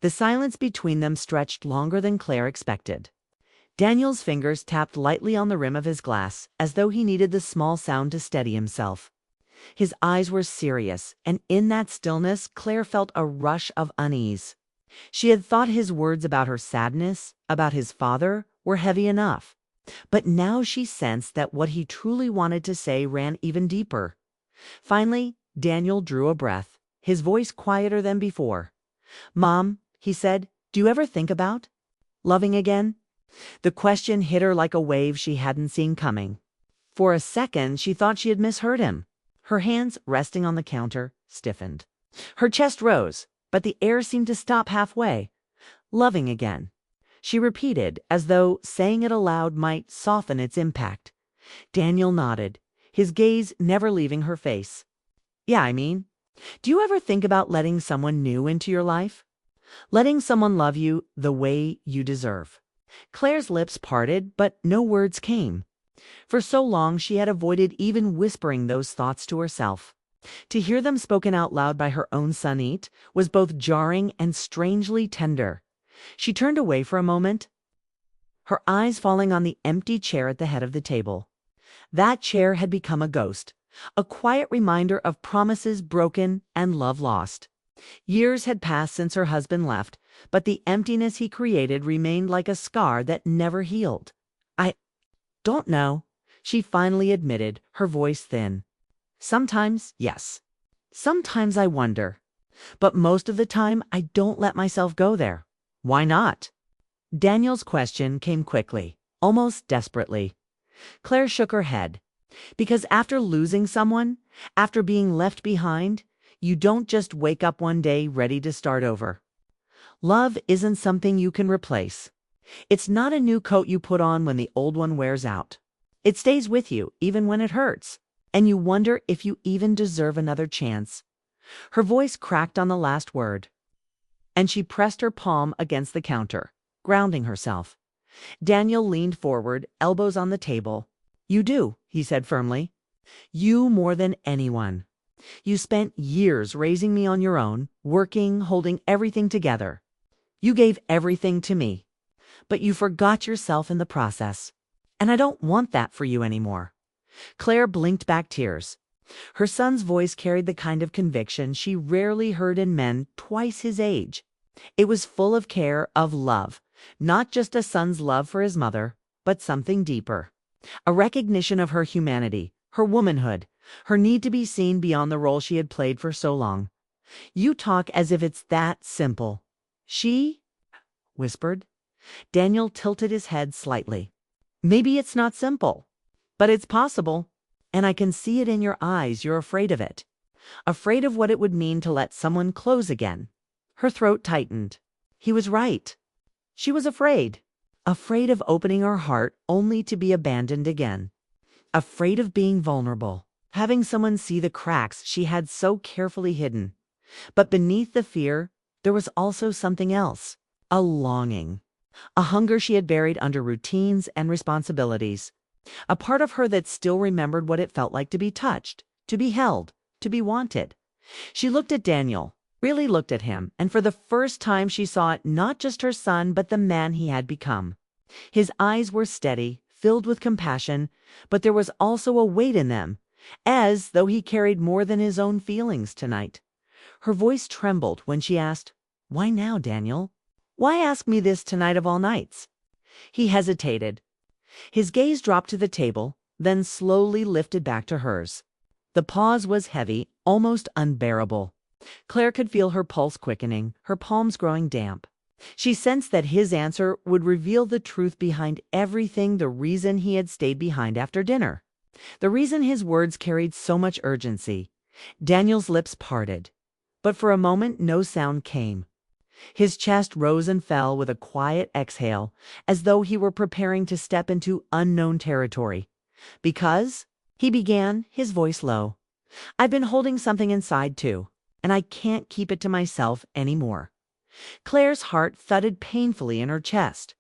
The silence between them stretched longer than Claire expected. Daniel's fingers tapped lightly on the rim of his glass, as though he needed the small sound to steady himself. His eyes were serious, and in that stillness, Claire felt a rush of unease. She had thought his words about her sadness, about his father, were heavy enough. But now she sensed that what he truly wanted to say ran even deeper. Finally, Daniel drew a breath, his voice quieter than before. "Mom," he said, "do you ever think about loving again?" The question hit her like a wave she hadn't seen coming. For a second, she thought she had misheard him. Her hands, resting on the counter, stiffened. Her chest rose, but the air seemed to stop halfway. "Loving again," she repeated, as though saying it aloud might soften its impact. Daniel nodded, his gaze never leaving her face. "Yeah, do you ever think about letting someone new into your life? Letting someone love you the way you deserve?" Claire's lips parted, but no words came. For so long she had avoided even whispering those thoughts to herself. To hear them spoken out loud by her own sonite was both jarring and strangely tender. She turned away for a moment, her eyes falling on the empty chair at the head of the table. That chair had become a ghost, a quiet reminder of promises broken and love lost. Years had passed since her husband left, but the emptiness he created remained like a scar that never healed. "I don't know," she finally admitted, her voice thin. "Sometimes, yes. Sometimes I wonder. But most of the time, I don't let myself go there." "Why not?" Daniel's question came quickly, almost desperately. Claire shook her head. "Because after losing someone, after being left behind, you don't just wake up one day ready to start over. Love isn't something you can replace. It's not a new coat you put on when the old one wears out. It stays with you even when it hurts, and you wonder if you even deserve another chance." Her voice cracked on the last word, and she pressed her palm against the counter, grounding herself. Daniel leaned forward, elbows on the table. "You do," he said firmly. "You more than anyone. You spent years raising me on your own, working, holding everything together. You gave everything to me, but you forgot yourself in the process. And I don't want that for you anymore." Claire blinked back tears. Her son's voice carried the kind of conviction she rarely heard in men twice his age. It was full of care, of love, not just a son's love for his mother, but something deeper. A recognition of her humanity, her womanhood, her need to be seen beyond the role she had played for so long. "You talk as if it's that simple." "She whispered. Daniel tilted his head slightly. "Maybe it's not simple, but it's possible. And I can see it in your eyes. You're afraid of it. Afraid of what it would mean to let someone close again." Her throat tightened. He was right. She was afraid. Afraid of opening her heart only to be abandoned again. Afraid of being vulnerable, having someone see the cracks she had so carefully hidden. But beneath the fear, there was also something else. A longing. A hunger she had buried under routines and responsibilities. A part of her that still remembered what it felt like to be touched, to be held, to be wanted. She looked at Daniel, really looked at him, and for the first time she saw it not just her son, but the man he had become. His eyes were steady, filled with compassion, but there was also a weight in them, as though he carried more than his own feelings tonight. Her voice trembled when she asked, "Why now, Daniel? Why ask me this tonight of all nights?" He hesitated. His gaze dropped to the table, then slowly lifted back to hers. The pause was heavy, almost unbearable. Claire could feel her pulse quickening, her palms growing damp. She sensed that his answer would reveal the truth behind everything, the reason he had stayed behind after dinner. The reason his words carried so much urgency. Daniel's lips parted, but for a moment no sound came. His chest rose and fell with a quiet exhale, as though he were preparing to step into unknown territory. "Because," he began, his voice low, "I've been holding something inside too, and I can't keep it to myself anymore." Claire's heart thudded painfully in her chest.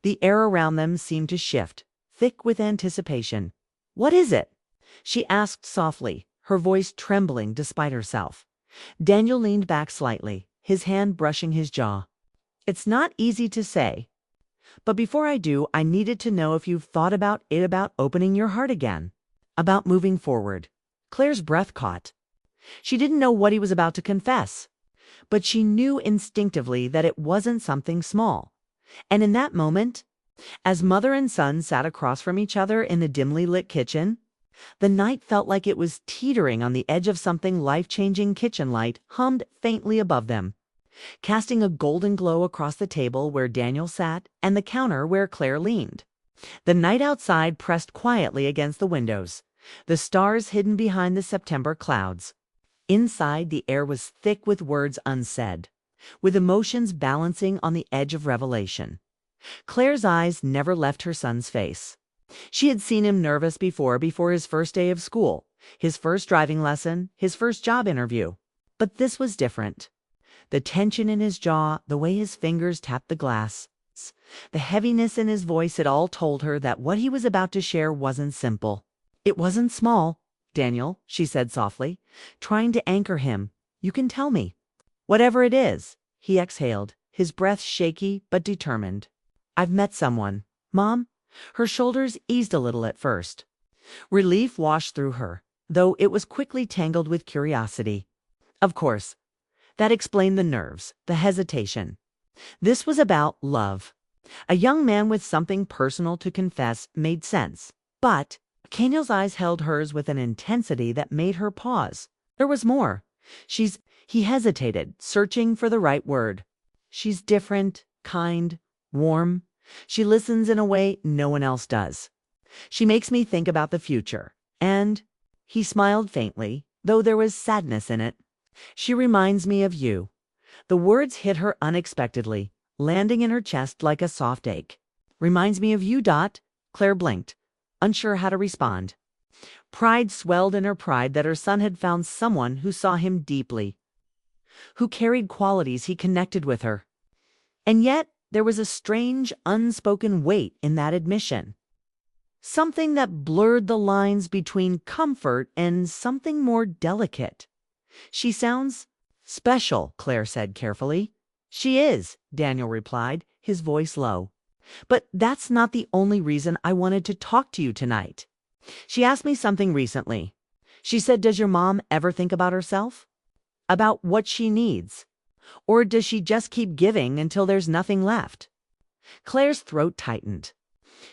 The air around them seemed to shift, thick with anticipation. "What is it?" she asked softly, her voice trembling despite herself. Daniel leaned back slightly, his hand brushing his jaw. It's not easy to say. But before I do, I needed to know if you've thought about opening your heart again. About moving forward. Claire's breath caught. She didn't know what he was about to confess, but she knew instinctively that it wasn't something small. And in that moment, as mother and son sat across from each other in the dimly lit kitchen, the night felt like it was teetering on the edge of something life-changing. Kitchen light hummed faintly above them, casting a golden glow across the table where Daniel sat and the counter where Claire leaned. The night outside pressed quietly against the windows, the stars hidden behind the September clouds. Inside, the air was thick with words unsaid, with emotions balancing on the edge of revelation. Claire's eyes never left her son's face. She had seen him nervous before his first day of school, his first driving lesson, his first job interview. But this was different. The tension in his jaw, the way his fingers tapped the glass, the heaviness in his voice, it all told her that what he was about to share wasn't simple. It wasn't small. Daniel, she said softly, trying to anchor him. You can tell me. Whatever it is, he exhaled, his breath shaky but determined. I've met someone. Mom? Her shoulders eased a little at first. Relief washed through her, though it was quickly tangled with curiosity. Of course. That explained the nerves, the hesitation. This was about love. A young man with something personal to confess made sense. But Daniel's eyes held hers with an intensity that made her pause. There was more. He hesitated, searching for the right word. She's different, kind, warm. She listens in a way no one else does. She makes me think about the future. And he smiled faintly, though there was sadness in it. She reminds me of you. The words hit her unexpectedly, landing in her chest like a soft ache. Reminds me of you. Claire blinked, unsure how to respond. Pride swelled in her pride that her son had found someone who saw him deeply, who carried qualities he connected with her. And yet, there was a strange, unspoken weight in that admission. Something that blurred the lines between comfort and something more delicate. She sounds special, Claire said carefully. She is, Daniel replied, his voice low. But that's not the only reason I wanted to talk to you tonight. She asked me something recently. She said, does your mom ever think about herself? About what she needs? Or does she just keep giving until there's nothing left? Claire's throat tightened.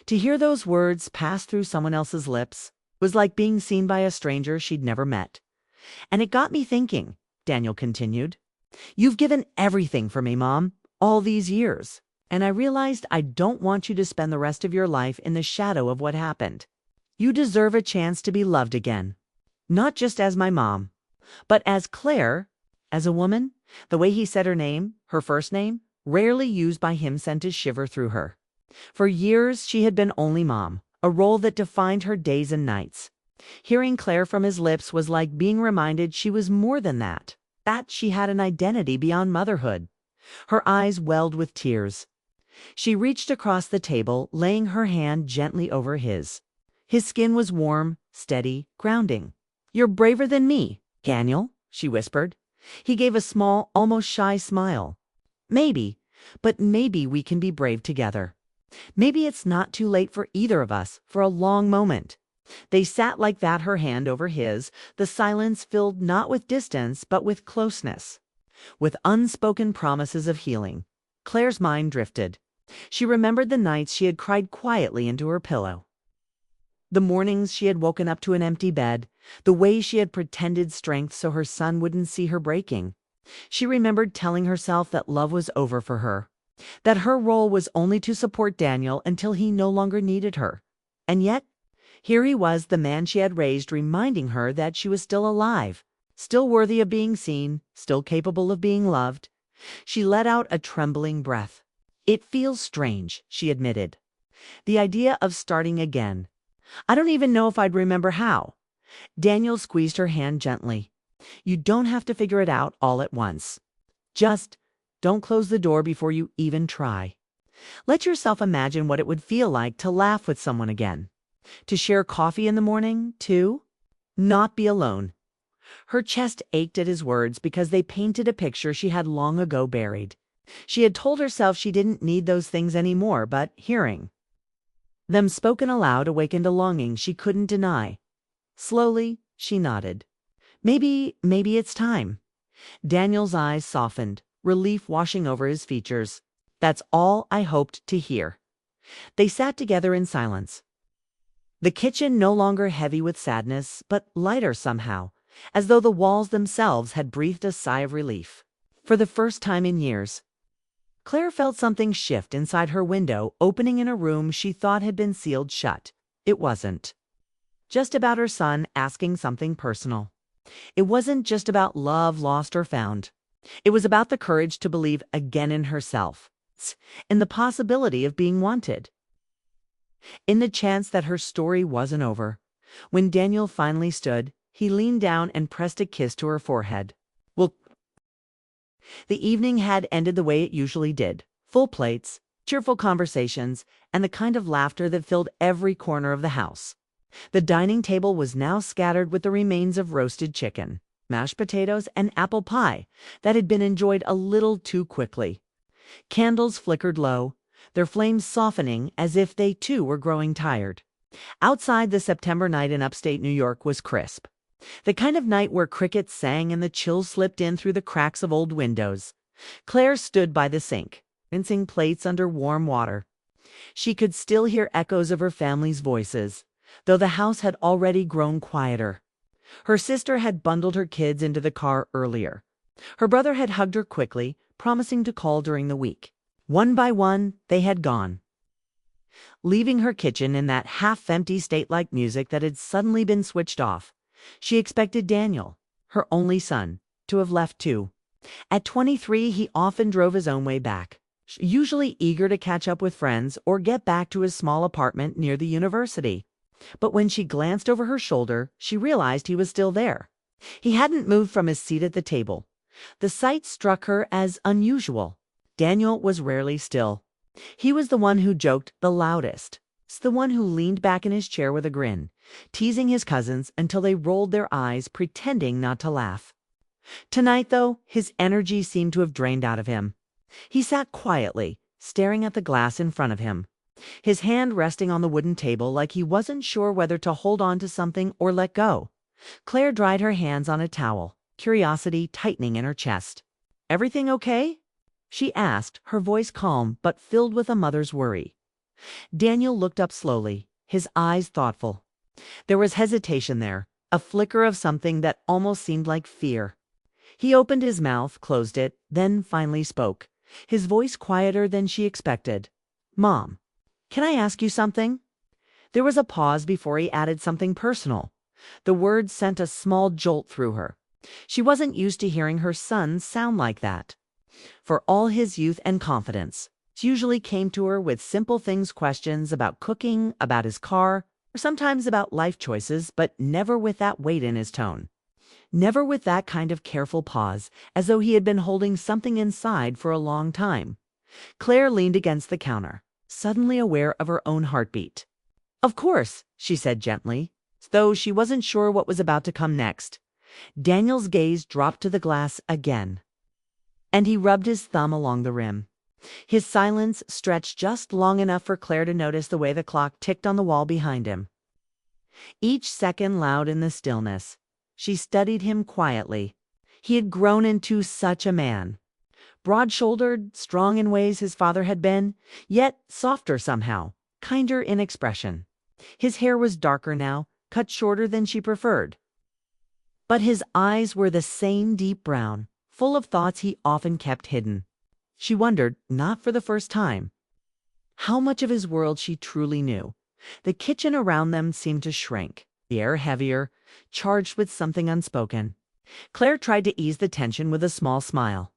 To hear those words pass through someone else's lips was like being seen by a stranger she'd never met. And it got me thinking, Daniel continued. You've given everything for me, Mom, all these years. And I realized I don't want you to spend the rest of your life in the shadow of what happened. You deserve a chance to be loved again. Not just as my mom, but as Claire, as a woman. The way he said her name, her first name, rarely used by him, sent a shiver through her. For years, she had been only mom, a role that defined her days and nights. Hearing Claire from his lips was like being reminded she was more than that she had an identity beyond motherhood. Her eyes welled with tears. She reached across the table, laying her hand gently over his. His skin was warm, steady, grounding. You're braver than me, Daniel, she whispered. He gave a small, almost shy smile. Maybe, but maybe we can be brave together. Maybe it's not too late for either of us for a long moment. They sat like that, her hand over his, the silence filled not with distance but with closeness, with unspoken promises of healing. Claire's mind drifted. She remembered the nights she had cried quietly into her pillow, the mornings she had woken up to an empty bed, the way she had pretended strength so her son wouldn't see her breaking. She remembered telling herself that love was over for her, that her role was only to support Daniel until he no longer needed her. And yet, here he was, the man she had raised, reminding her that she was still alive, still worthy of being seen, still capable of being loved. She let out a trembling breath. It feels strange, she admitted. The idea of starting again. I don't even know if I'd remember how. Daniel squeezed her hand gently. You don't have to figure it out all at once. Just don't close the door before you even try. Let yourself imagine what it would feel like to laugh with someone again. To share coffee in the morning, too? Not be alone. Her chest ached at his words because they painted a picture she had long ago buried. She had told herself she didn't need those things anymore, but hearing them spoken aloud awakened a longing she couldn't deny. Slowly, she nodded. Maybe it's time. Daniel's eyes softened, relief washing over his features. That's all I hoped to hear. They sat together in silence. The kitchen no longer heavy with sadness, but lighter somehow, as though the walls themselves had breathed a sigh of relief. For the first time in years, Claire felt something shift inside her window, opening in a room she thought had been sealed shut. It wasn't just about her son asking something personal. It wasn't just about love lost or found. It was about the courage to believe again in herself, in the possibility of being wanted, in the chance that her story wasn't over. When Daniel finally stood, he leaned down and pressed a kiss to her forehead. Well, the evening had ended the way it usually did. Full plates, cheerful conversations, and the kind of laughter that filled every corner of the house. The dining table was now scattered with the remains of roasted chicken, mashed potatoes, and apple pie that had been enjoyed a little too quickly. Candles flickered low, their flames softening as if they too were growing tired. Outside, the September night in upstate New York was crisp. The kind of night where crickets sang and the chill slipped in through the cracks of old windows. Claire stood by the sink, rinsing plates under warm water. She could still hear echoes of her family's voices, though the house had already grown quieter. Her sister had bundled her kids into the car earlier. Her brother had hugged her quickly, promising to call during the week. One by one, they had gone, leaving her kitchen in that half-empty state like music that had suddenly been switched off. She expected Daniel, her only son, to have left too. At 23, he often drove his own way back, usually eager to catch up with friends or get back to his small apartment near the university. But when she glanced over her shoulder, she realized he was still there. He hadn't moved from his seat at the table. The sight struck her as unusual. Daniel was rarely still. He was the one who joked the loudest, the one who leaned back in his chair with a grin, teasing his cousins until they rolled their eyes, pretending not to laugh. Tonight, though, his energy seemed to have drained out of him. He sat quietly, staring at the glass in front of him, his hand resting on the wooden table like he wasn't sure whether to hold on to something or let go. Claire dried her hands on a towel, curiosity tightening in her chest. "Everything okay?" she asked, her voice calm but filled with a mother's worry. Daniel looked up slowly, his eyes thoughtful. There was hesitation there, a flicker of something that almost seemed like fear. He opened his mouth, closed it, then finally spoke, his voice quieter than she expected. "Mom, can I ask you something?" There was a pause before he added something personal. The words sent a small jolt through her. She wasn't used to hearing her son sound like that. For all his youth and confidence, he usually came to her with simple things, questions about cooking, about his car, or sometimes about life choices, but never with that weight in his tone. Never with that kind of careful pause, as though he had been holding something inside for a long time. Claire leaned against the counter, suddenly aware of her own heartbeat. "Of course," she said gently, though she wasn't sure what was about to come next. Daniel's gaze dropped to the glass again, and he rubbed his thumb along the rim. His silence stretched just long enough for Claire to notice the way the clock ticked on the wall behind him. Each second loud in the stillness. She studied him quietly. He had grown into such a man. Broad-shouldered, strong in ways his father had been, yet softer somehow, kinder in expression. His hair was darker now, cut shorter than she preferred. But his eyes were the same deep brown, full of thoughts he often kept hidden. She wondered, not for the first time, how much of his world she truly knew. The kitchen around them seemed to shrink, the air heavier, charged with something unspoken. Claire tried to ease the tension with a small smile.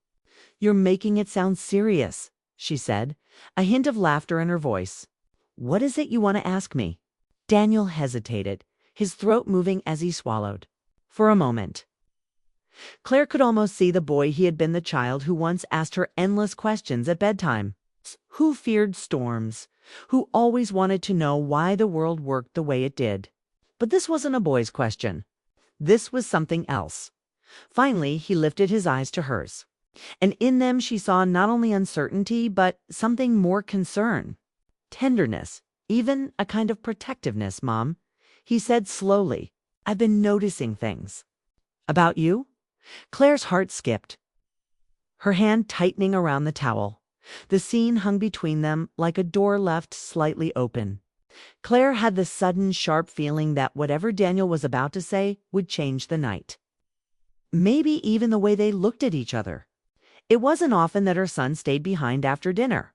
"You're making it sound serious," she said, a hint of laughter in her voice. "What is it you want to ask me?" Daniel hesitated, his throat moving as he swallowed. For a moment, Claire could almost see the boy he had been, the child who once asked her endless questions at bedtime, who feared storms, who always wanted to know why the world worked the way it did. But this wasn't a boy's question. This was something else. Finally, he lifted his eyes to hers. And in them she saw not only uncertainty, but something more: concern, tenderness, even a kind of protectiveness. "Mom," he said slowly, "I've been noticing things." "About you?" Claire's heart skipped, her hand tightening around the towel. The scene hung between them like a door left slightly open. Claire had the sudden, sharp feeling that whatever Daniel was about to say would change the night. Maybe even the way they looked at each other. It wasn't often that her son stayed behind after dinner.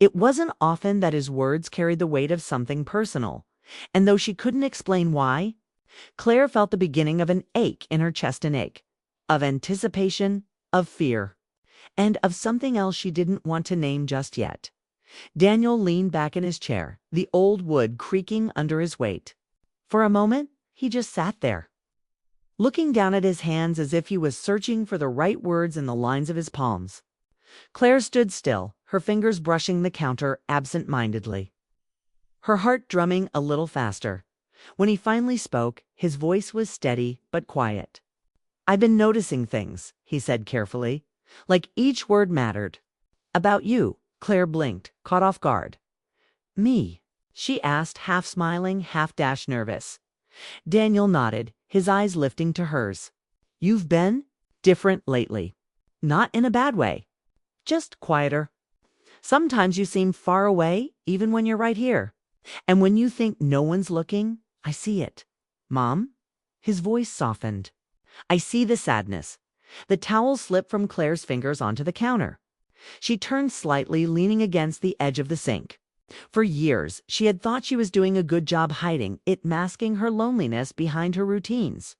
It wasn't often that his words carried the weight of something personal. And though she couldn't explain why, Claire felt the beginning of an ache in her chest, an ache of anticipation, of fear, and of something else she didn't want to name just yet. Daniel leaned back in his chair, the old wood creaking under his weight. For a moment, he just sat there, looking down at his hands as if he was searching for the right words in the lines of his palms. Claire stood still, her fingers brushing the counter absent-mindedly, her heart drumming a little faster. When he finally spoke, his voice was steady but quiet. "I've been noticing things," he said carefully, like each word mattered. "About you." Claire blinked, caught off guard. "Me?" she asked, half smiling, half nervous. Daniel nodded, his eyes lifting to hers. "You've been different lately. Not in a bad way. Just quieter. Sometimes you seem far away, even when you're right here. And when you think no one's looking, I see it. Mom?" His voice softened. "I see the sadness." The towel slipped from Claire's fingers onto the counter. She turned slightly, leaning against the edge of the sink. For years, she had thought she was doing a good job hiding it, masking her loneliness behind her routines,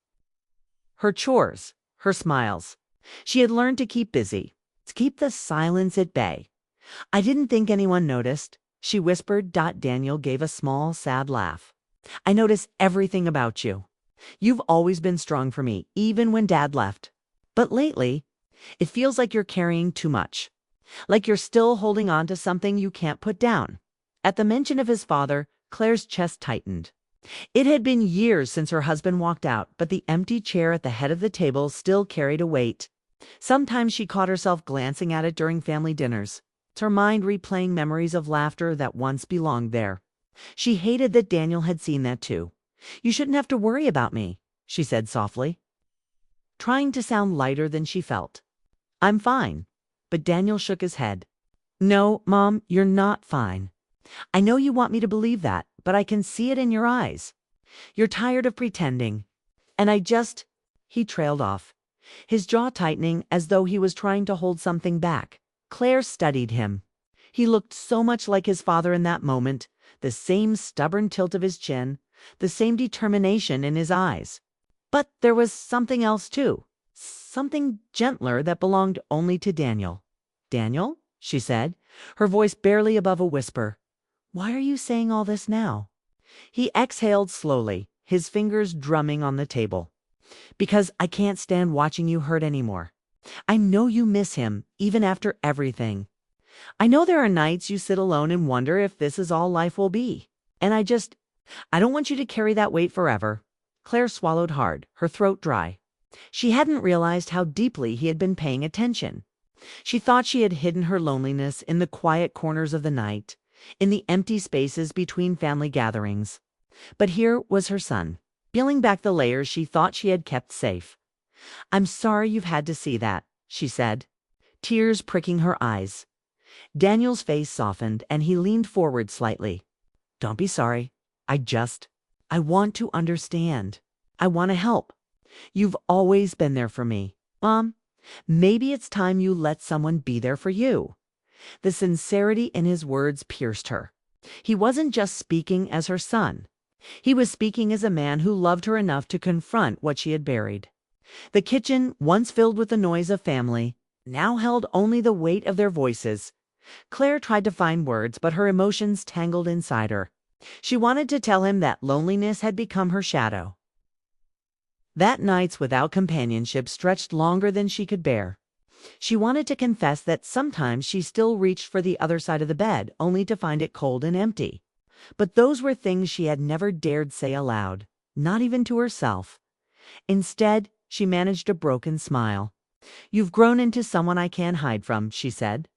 her chores, her smiles. She had learned to keep busy, to keep the silence at bay. "I didn't think anyone noticed," she whispered. Daniel gave a small, sad laugh. "I notice everything about you. You've always been strong for me, even when Dad left. But lately, it feels like you're carrying too much. Like you're still holding on to something you can't put down." At the mention of his father, Claire's chest tightened. It had been years since her husband walked out, but the empty chair at the head of the table still carried a weight. Sometimes she caught herself glancing at it during family dinners, her mind replaying memories of laughter that once belonged there. She hated that Daniel had seen that too. "You shouldn't have to worry about me," she said softly, trying to sound lighter than she felt. "I'm fine." But Daniel shook his head. "No, Mom, you're not fine. I know you want me to believe that, but I can see it in your eyes. You're tired of pretending. And I just—" He trailed off, his jaw tightening as though he was trying to hold something back. Claire studied him. He looked so much like his father in that moment, the same stubborn tilt of his chin, the same determination in his eyes. But there was something else too, something gentler that belonged only to Daniel. "Daniel?" she said, her voice barely above a whisper. "Why are you saying all this now?" He exhaled slowly, his fingers drumming on the table. "Because I can't stand watching you hurt anymore. I know you miss him, even after everything. I know there are nights you sit alone and wonder if this is all life will be. And I don't want you to carry that weight forever." Claire swallowed hard, her throat dry. She hadn't realized how deeply he had been paying attention. She thought she had hidden her loneliness in the quiet corners of the night, in the empty spaces between family gatherings. But here was her son, peeling back the layers she thought she had kept safe. "I'm sorry you've had to see that," she said, tears pricking her eyes. Daniel's face softened and he leaned forward slightly. "Don't be sorry. I want to understand. I want to help. You've always been there for me. Mom, maybe it's time you let someone be there for you." The sincerity in his words pierced her. He wasn't just speaking as her son. He was speaking as a man who loved her enough to confront what she had buried. The kitchen, once filled with the noise of family, now held only the weight of their voices. Claire tried to find words, but her emotions tangled inside her. She wanted to tell him that loneliness had become her shadow, that nights without companionship stretched longer than she could bear. She wanted to confess that sometimes she still reached for the other side of the bed, only to find it cold and empty. But those were things she had never dared say aloud, not even to herself. Instead, she managed a broken smile. "You've grown into someone I can't hide from," she said.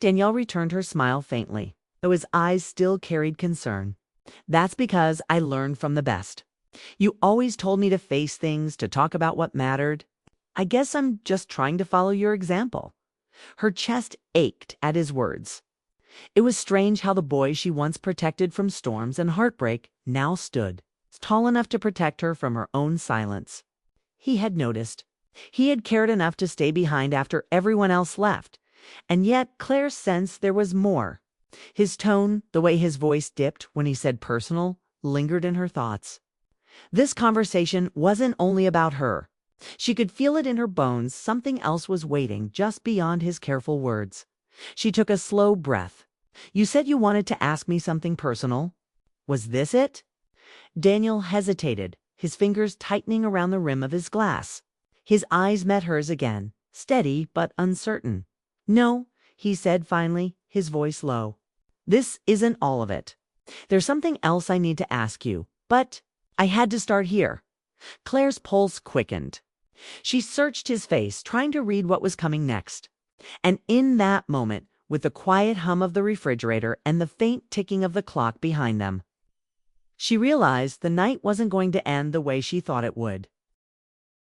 Danielle returned her smile faintly, though his eyes still carried concern. "That's because I learned from the best. You always told me to face things, to talk about what mattered. I guess I'm just trying to follow your example." Her chest ached at his words. It was strange how the boy she once protected from storms and heartbreak now stood, tall enough to protect her from her own silence. He had noticed. He had cared enough to stay behind after everyone else left. And yet Claire sensed there was more. His tone, the way his voice dipped when he said personal, lingered in her thoughts. This conversation wasn't only about her. She could feel it in her bones. Something else was waiting just beyond his careful words. She took a slow breath. "You said you wanted to ask me something personal. Was this it?" Daniel hesitated, his fingers tightening around the rim of his glass. His eyes met hers again, steady but uncertain. "No," he said finally, his voice low. "This isn't all of it. There's something else I need to ask you, but I had to start here." Claire's pulse quickened. She searched his face, trying to read what was coming next. And in that moment, with the quiet hum of the refrigerator and the faint ticking of the clock behind them, she realized the night wasn't going to end the way she thought it would.